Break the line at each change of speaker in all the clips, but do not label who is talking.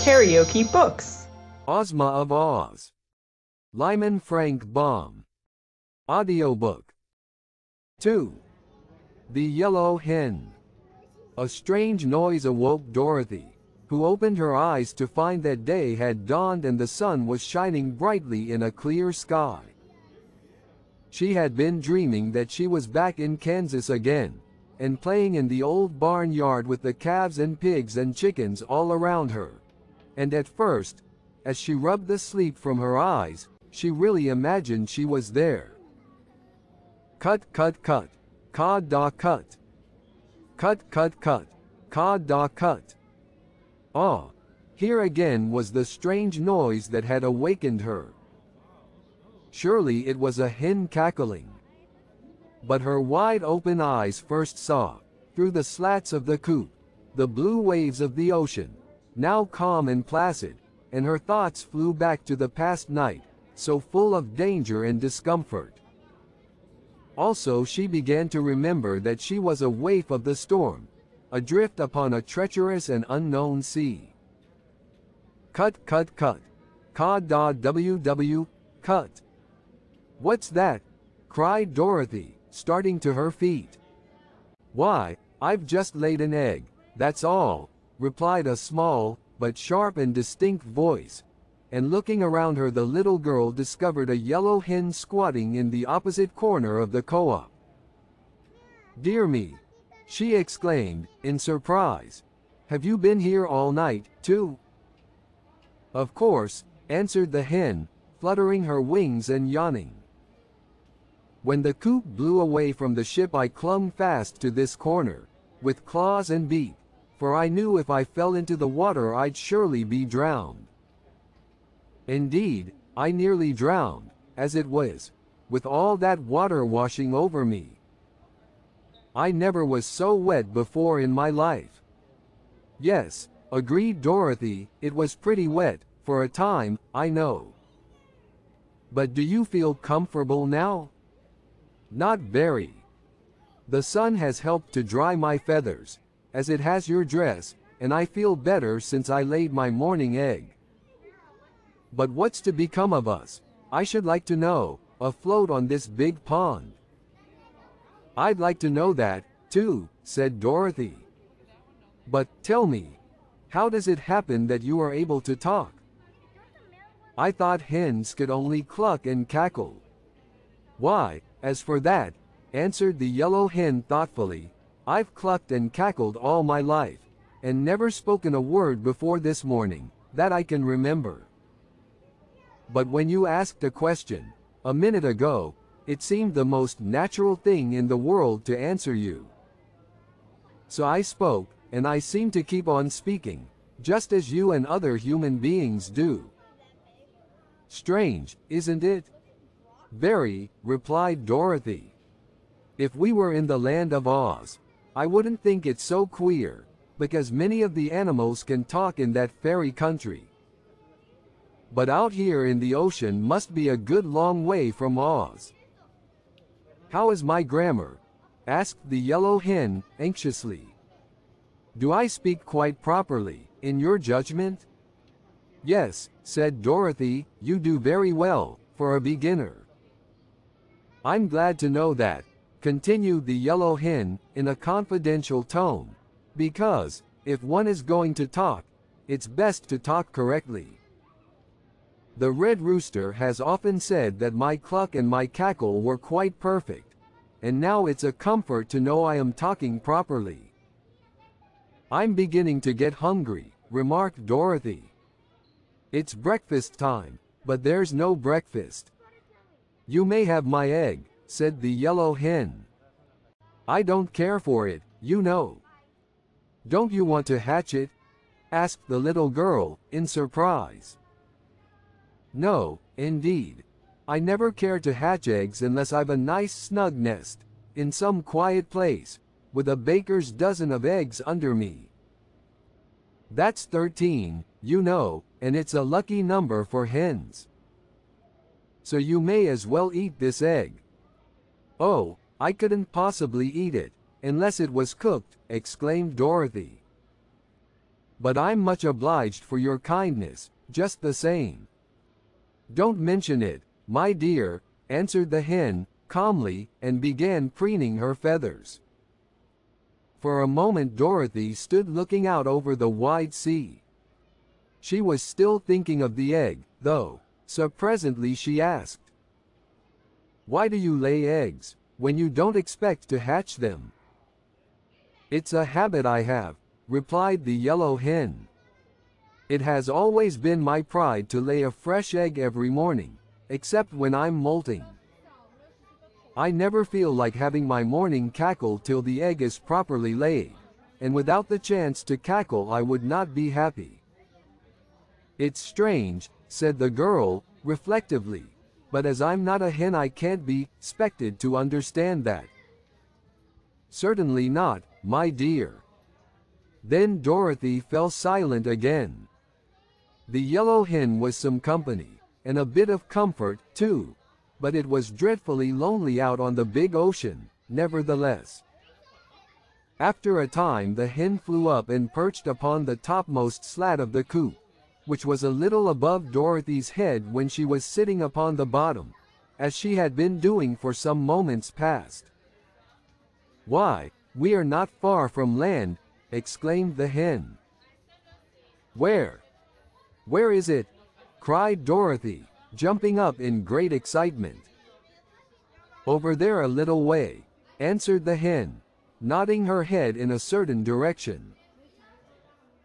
KaraokeBooks.
Ozma of Oz. Lyman Frank Baum. Audiobook. 2. The Yellow Hen. A strange noise awoke Dorothy, who opened her eyes to find that day had dawned and the sun was shining brightly in a clear sky. She had been dreaming that she was back in Kansas again, and playing in the old barnyard with the calves and pigs and chickens all around her. And at first, as she rubbed the sleep from her eyes, she really imagined she was there. Cut, cut, cut. Cod da cut. Cut, cut, cut. Cod da cut. Ah, here again was the strange noise that had awakened her. Surely it was a hen cackling. But her wide-open eyes first saw, through the slats of the coop, the blue waves of the ocean, now calm and placid, and her thoughts flew back to the past night, so full of danger and discomfort. Also she began to remember that she was a waif of the storm, adrift upon a treacherous and unknown sea. Cut, cut, cut. Cod da ww, cut. What's that? Cried Dorothy, starting to her feet. Why, I've just laid an egg, that's all, replied a small, but sharp and distinct voice, and looking around her the little girl discovered a yellow hen squatting in the opposite corner of the co-op. Dear me! She exclaimed, in surprise. Have you been here all night, too? Of course, answered the hen, fluttering her wings and yawning. When the coop blew away from the ship I clung fast to this corner, with claws and beak, for I knew if I fell into the water I'd surely be drowned. Indeed, I nearly drowned, as it was, with all that water washing over me. I never was so wet before in my life. Yes, agreed Dorothy, it was pretty wet, for a time, I know. But do you feel comfortable now? Not very. The sun has helped to dry my feathers, as it has your dress, and I feel better since I laid my morning egg. But what's to become of us, I should like to know, afloat on this big pond? I'd like to know that, too, said Dorothy. But, tell me, how does it happen that you are able to talk? I thought hens could only cluck and cackle. Why, as for that, answered the yellow hen thoughtfully, I've clucked and cackled all my life, and never spoken a word before this morning, that I can remember. But when you asked a question, a minute ago, it seemed the most natural thing in the world to answer you. So I spoke, and I seem to keep on speaking, just as you and other human beings do. Strange, isn't it? Very, replied Dorothy. If we were in the land of Oz, I wouldn't think it so queer, because many of the animals can talk in that fairy country. But out here in the ocean must be a good long way from Oz. How is my grammar? Asked the yellow hen, anxiously. Do I speak quite properly, in your judgment? Yes, said Dorothy, you do very well, for a beginner. I'm glad to know that, continued the yellow hen, in a confidential tone, because, if one is going to talk, it's best to talk correctly. The red rooster has often said that my cluck and my cackle were quite perfect, and now it's a comfort to know I am talking properly. I'm beginning to get hungry, remarked Dorothy. It's breakfast time, but there's no breakfast. You may have my egg, said the yellow hen. I don't care for it, you know. Don't you want to hatch it? Asked the little girl, in surprise. No, indeed. I never care to hatch eggs unless I've a nice snug nest, in some quiet place, with a baker's dozen of eggs under me. That's 13, you know, and it's a lucky number for hens. So you may as well eat this egg. Oh, I couldn't possibly eat it, unless it was cooked, exclaimed Dorothy. but I'm much obliged for your kindness, just the same." "Don't mention it, my dear," answered the hen, calmly, and began preening her feathers. For a moment Dorothy stood looking out over the wide sea. She was still thinking of the egg, though, so presently she asked, "Why do you lay eggs, when you don't expect to hatch them?" "It's a habit I have," replied the yellow hen. "It has always been my pride to lay a fresh egg every morning, except when I'm molting. I never feel like having my morning cackle till the egg is properly laid, and without the chance to cackle I would not be happy." "It's strange," said the girl, reflectively, "but as I'm not a hen I can't be expected to understand that." "Certainly not, my dear." Then Dorothy fell silent again. The yellow hen was some company, and a bit of comfort, too, but it was dreadfully lonely out on the big ocean, nevertheless. After a time the hen flew up and perched upon the topmost slat of the coop, which was a little above Dorothy's head when she was sitting upon the bottom, as she had been doing for some moments past. "Why, we are not far from land," exclaimed the hen. "Where? Where is it?" cried Dorothy, jumping up in great excitement. "Over there a little way," answered the hen, nodding her head in a certain direction.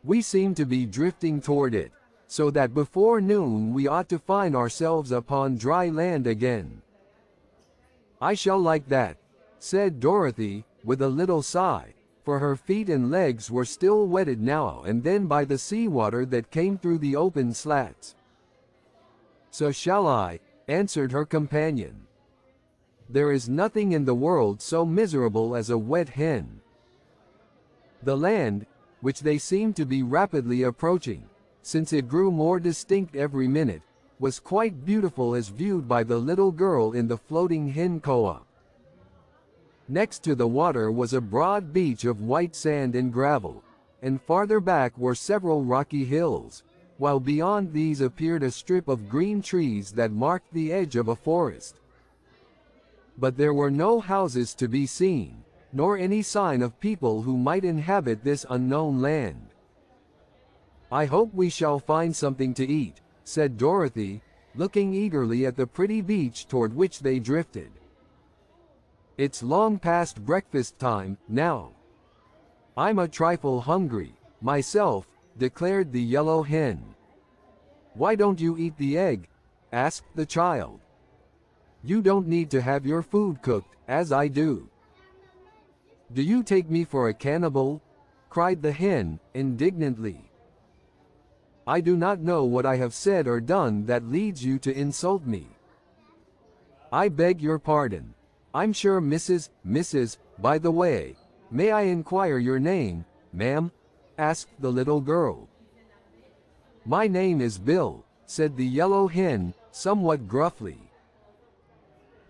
"We seem to be drifting toward it, so that before noon we ought to find ourselves upon dry land again." "I shall like that," said Dorothy, with a little sigh, for her feet and legs were still wetted now and then by the seawater that came through the open slats. "So shall I," answered her companion. "There is nothing in the world so miserable as a wet hen." The land, which they seemed to be rapidly approaching, since it grew more distinct every minute, was quite beautiful as viewed by the little girl in the floating hen co-op. Next to the water was a broad beach of white sand and gravel, and farther back were several rocky hills, while beyond these appeared a strip of green trees that marked the edge of a forest. But there were no houses to be seen, nor any sign of people who might inhabit this unknown land. "I hope we shall find something to eat," said Dorothy, looking eagerly at the pretty beach toward which they drifted. "It's long past breakfast time, now. I'm a trifle hungry, myself," declared the yellow hen. "Why don't you eat the egg?" asked the child. "You don't need to have your food cooked, as I do." "Do you take me for a cannibal?" cried the hen, indignantly. "I do not know what I have said or done that leads you to insult me." "I beg your pardon. I'm sure Mrs. By the way, may I inquire your name, ma'am?" asked the little girl. "My name is Bill," said the yellow hen, somewhat gruffly.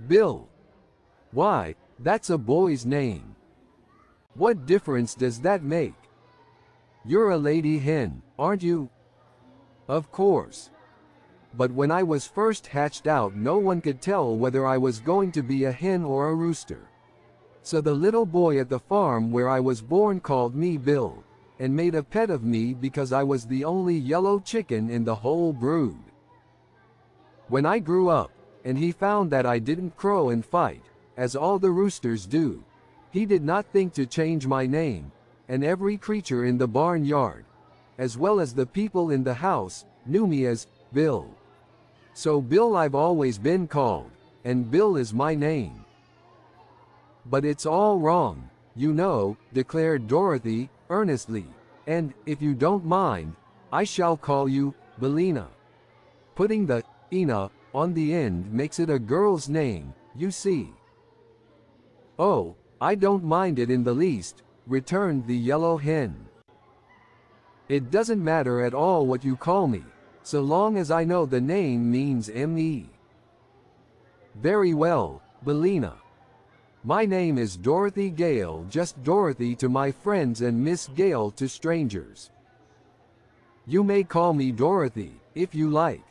"Bill? Why, that's a boy's name. What difference does that make? You're a lady hen, aren't you?" "Of course. But when I was first hatched out no one could tell whether I was going to be a hen or a rooster. So the little boy at the farm where I was born called me Bill, and made a pet of me because I was the only yellow chicken in the whole brood. When I grew up, and he found that I didn't crow and fight, as all the roosters do, he did not think to change my name, and every creature in the barnyard, as well as the people in the house, knew me as Bill. So Bill I've always been called, and Bill is my name." "But it's all wrong, you know," declared Dorothy, earnestly, "and, if you don't mind, I shall call you Billina. Putting the ina on the end makes it a girl's name, you see." "Oh, I don't mind it in the least," returned the yellow hen. "It doesn't matter at all what you call me, so long as I know the name means me." "Very well, Billina. My name is Dorothy Gale, just Dorothy to my friends and Miss Gale to strangers." You may call me Dorothy, if you like.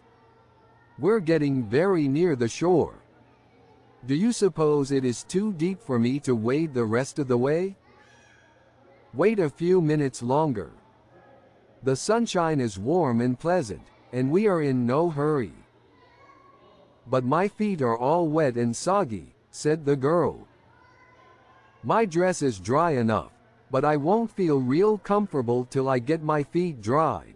We're getting very near the shore. Do you suppose it is too deep for me to wade the rest of the way? Wait a few minutes longer. The sunshine is warm and pleasant, and we are in no hurry. But my feet are all wet and soggy, said the girl. My dress is dry enough, but I won't feel real comfortable till I get my feet dried.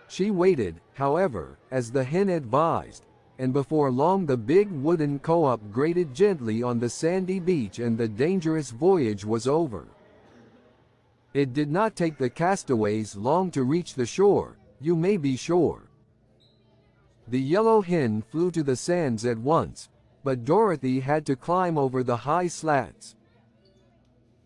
She waited, however, as the hen advised, and before long the big wooden co-op grated gently on the sandy beach and the dangerous voyage was over. It did not take the castaways long to reach the shore, you may be sure. The yellow hen flew to the sands at once, but Dorothy had to climb over the high slats.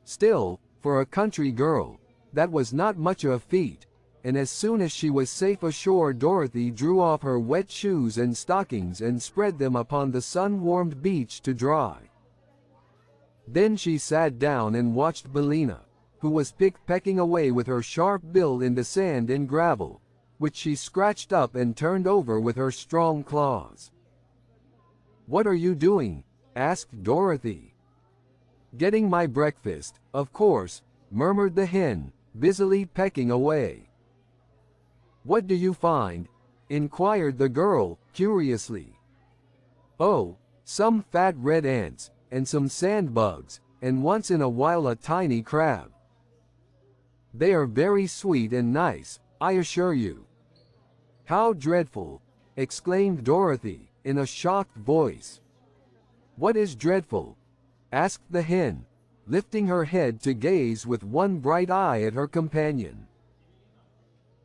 Still, for a country girl, that was not much of a feat, and as soon as she was safe ashore Dorothy drew off her wet shoes and stockings and spread them upon the sun-warmed beach to dry. Then she sat down and watched Billina, who was pecking away with her sharp bill in the sand and gravel, which she scratched up and turned over with her strong claws. "What are you doing?" asked Dorothy. "Getting my breakfast, of course," murmured the hen, busily pecking away. "What do you find?" inquired the girl, curiously. "Oh, some fat red ants, and some sand bugs, and once in a while a tiny crab. They are very sweet and nice, I assure you." "How dreadful!" exclaimed Dorothy, in a shocked voice. "What is dreadful?" asked the hen, lifting her head to gaze with one bright eye at her companion.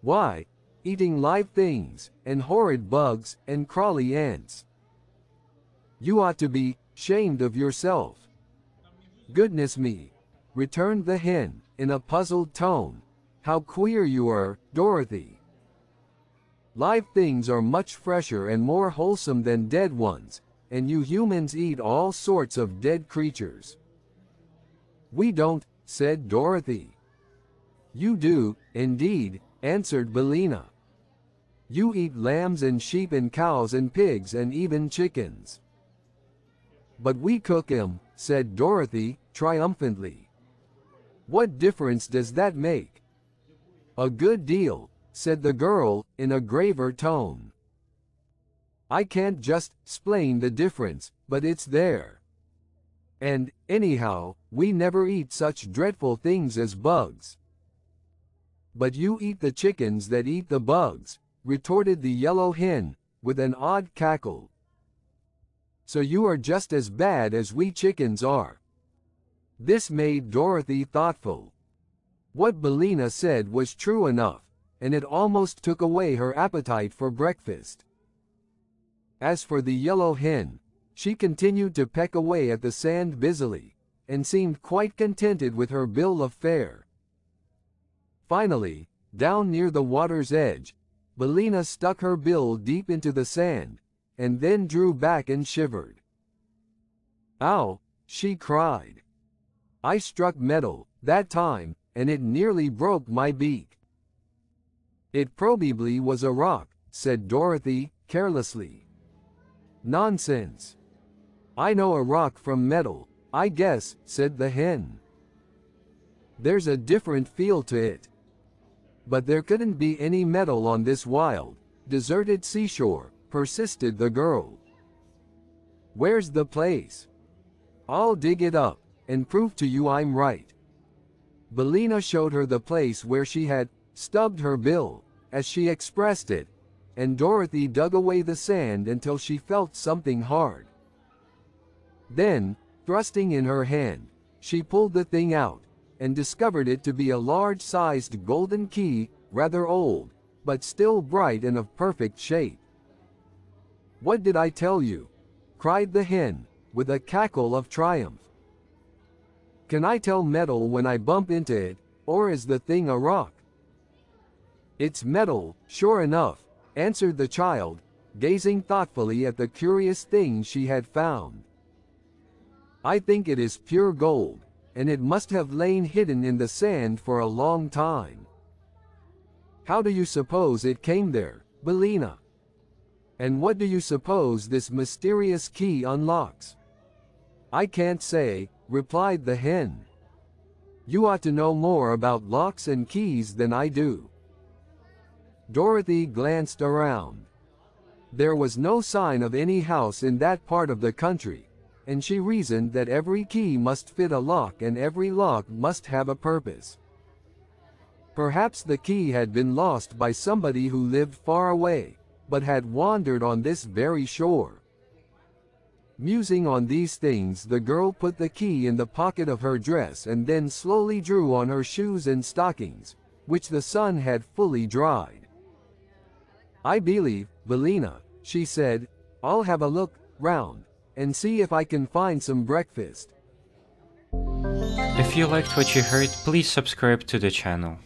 "Why, eating live things, and horrid bugs, and crawly ants. You ought to be shamed of yourself." "Goodness me," returned the hen, in a puzzled tone. "How queer you are, Dorothy. Live things are much fresher and more wholesome than dead ones, and you humans eat all sorts of dead creatures." "We don't," said Dorothy. "You do, indeed," answered Billina. "You eat lambs and sheep and cows and pigs and even chickens." "But we cook 'em," said Dorothy, triumphantly. "What difference does that make?" "A good deal," said the girl, in a graver tone. "I can't just explain the difference, but it's there. And, anyhow, we never eat such dreadful things as bugs." "But you eat the chickens that eat the bugs," retorted the yellow hen, with an odd cackle. "So you are just as bad as we chickens are." This made Dorothy thoughtful. What Billina said was true enough, and it almost took away her appetite for breakfast. As for the yellow hen, she continued to peck away at the sand busily, and seemed quite contented with her bill of fare. Finally, down near the water's edge, Billina stuck her bill deep into the sand, and then drew back and shivered. "Ow!" she cried. "I struck metal, that time, and it nearly broke my beak." "It probably was a rock," said Dorothy, carelessly. "Nonsense. I know a rock from metal, I guess," said the hen. "There's a different feel to it." "But there couldn't be any metal on this wild, deserted seashore," persisted the girl. "Where's the place? I'll dig it up, and prove to you I'm right." Billina showed her the place where she had stubbed her bill, as she expressed it, and Dorothy dug away the sand until she felt something hard. Then, thrusting in her hand, she pulled the thing out, and discovered it to be a large-sized golden key, rather old, but still bright and of perfect shape. "What did I tell you?" cried the hen, with a cackle of triumph. "Can I tell metal when I bump into it, or is the thing a rock?" "It's metal, sure enough," answered the child, gazing thoughtfully at the curious thing she had found. "I think it is pure gold, and it must have lain hidden in the sand for a long time." How do you suppose it came there, Belina? And what do you suppose this mysterious key unlocks? I can't say, replied the hen. You ought to know more about locks and keys than I do. Dorothy glanced around. There was no sign of any house in that part of the country, and she reasoned that every key must fit a lock and every lock must have a purpose. Perhaps the key had been lost by somebody who lived far away, but had wandered on this very shore. Musing on these things, the girl put the key in the pocket of her dress and then slowly drew on her shoes and stockings, which the sun had fully dried. I believe, Belina, she said, I'll have a look round and see if I can find some breakfast.
If you liked what you heard, please subscribe to the channel.